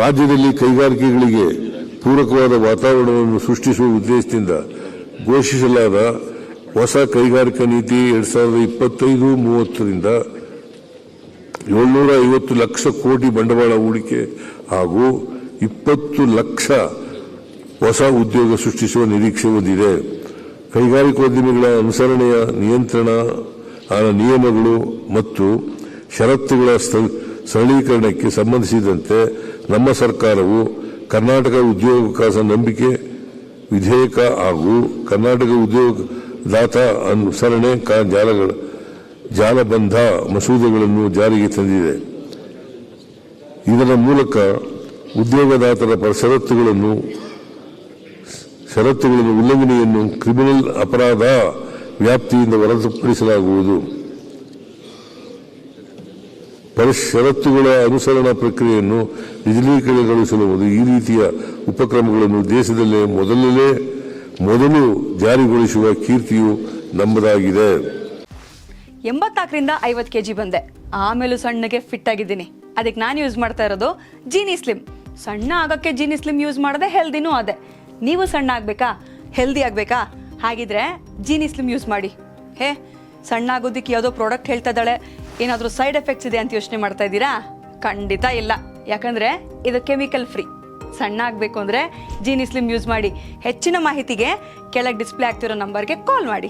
ರಾಜ್ಯದಲ್ಲಿ ಕೈಗಾರಿಕೆಗಳಿಗೆ ಪೂರಕವಾದ ವಾತಾವರಣವನ್ನು ಸೃಷ್ಟಿಸುವ ಉದ್ದೇಶದಿಂದ ಘೋಷಿಸಲಾದ ಹೊಸ ಕೈಗಾರಿಕಾ ನೀತಿ 2025-30ರಿಂದ 750 ಲಕ್ಷ ಕೋಟಿ ಬಂಡವಾಳ ಹೂಡಿಕೆ ಹಾಗೂ 20 ಲಕ್ಷ ಹೊಸ ಉದ್ಯೋಗ ಸೃಷ್ಟಿಸುವ ನಿರೀಕ್ಷೆ ಹೊಂದಿದೆ. ಕೈಗಾರಿಕೋದ್ಯಮಿಗಳ ಅನುಸರಣೆಯ ನಿಯಂತ್ರಣ ನಿಯಮಗಳು ಮತ್ತು ಷರತ್ತುಗಳ ಸರಳೀಕರಣಕ್ಕೆ ಸಂಬಂಧಿಸಿದಂತೆ ನಮ್ಮ ಸರ್ಕಾರವು ಕರ್ನಾಟಕ ಉದ್ಯೋಗಾವಕಾಶ ನಂಬಿಕೆ ವಿಧೇಯಕ ಹಾಗೂ ಕರ್ನಾಟಕ ಉದ್ಯೋಗದಾತ ಅನುಸರಣೆ ಜಾಲಬಂಧ ಮಸೂದೆಗಳನ್ನು ಜಾರಿಗೆ ತಂದಿದೆ. ಇದರ ಮೂಲಕ ಉದ್ಯೋಗದಾತರ ಷರತ್ತುಗಳನ್ನು ಉಲ್ಲಂಘನೆಯನ್ನು ಕ್ರಿಮಿನಲ್ ಅಪರಾಧ ವ್ಯಾಪ್ತಿಯಿಂದ ಹೊರತುಪಡಿಸಲಾಗುವುದು. ಷರತ್ತುಗಳ ಅನುಸರಣಾ ಪ್ರಕ್ರಿಯೆಯನ್ನು ವಿಲೀನಗೊಳಿಸಲು ಈ ರೀತಿಯ ಉಪಕ್ರಮಗಳನ್ನು ದೇಶದಲ್ಲೇ ಮೊದಲು ಜಾರಿಗೊಳಿಸುವ ಕೀರ್ತಿಯು ನಮ್ಮದಾಗಿದೆ. 84ರಿಂದ 50 kg ಬಂದೆ. ಆಮೇಲೂ ಸಣ್ಣಗೆ ಫಿಟ್ ಆಗಿದ್ದೀನಿ. ಅದಕ್ಕೆ ನಾನು ಯೂಸ್ ಮಾಡ್ತಾ ಇರೋದು ಜೀನಿ ಸ್ಲಿಮ್. ಸಣ್ಣ ಆಗಕ್ಕೆ ಜೀನಿ ಸ್ಲಿಮ್ ಯೂಸ್ ಮಾಡದೆ ಹೆಲ್ದಿನೂ ಅದೇ. ನೀವು ಸಣ್ಣ ಆಗಬೇಕಾ, ಹೆಲ್ದಿ ಆಗಬೇಕಾ? ಹಾಗಿದ್ರೆ ಜೀನಿ ಸ್ಲಿಮ್ ಯೂಸ್ ಮಾಡಿ. ಸಣ್ಣ ಆಗೋದಕ್ಕೆ ಯಾವುದೋ ಪ್ರಾಡಕ್ಟ್ ಹೇಳ್ತಾ ಇದ್ದಾಳೆ, ಏನಾದರೂ ಸೈಡ್ ಎಫೆಕ್ಟ್ಸ್ ಇದೆ ಅಂತ ಯೋಚನೆ ಮಾಡ್ತಾ ಇದ್ದೀರಾ? ಖಂಡಿತ ಇಲ್ಲ. ಯಾಕಂದರೆ ಇದು ಕೆಮಿಕಲ್ ಫ್ರೀ. ಸಣ್ಣ ಆಗಬೇಕು ಅಂದರೆ ಜೀನಿ ಸ್ಲಿಮ್ ಯೂಸ್ ಮಾಡಿ. ಹೆಚ್ಚಿನ ಮಾಹಿತಿಗೆ ಕೆಳಗೆ ಡಿಸ್ಪ್ಲೇ ಆಗ್ತಿರೋ ನಂಬರ್ಗೆ ಕಾಲ್ ಮಾಡಿ.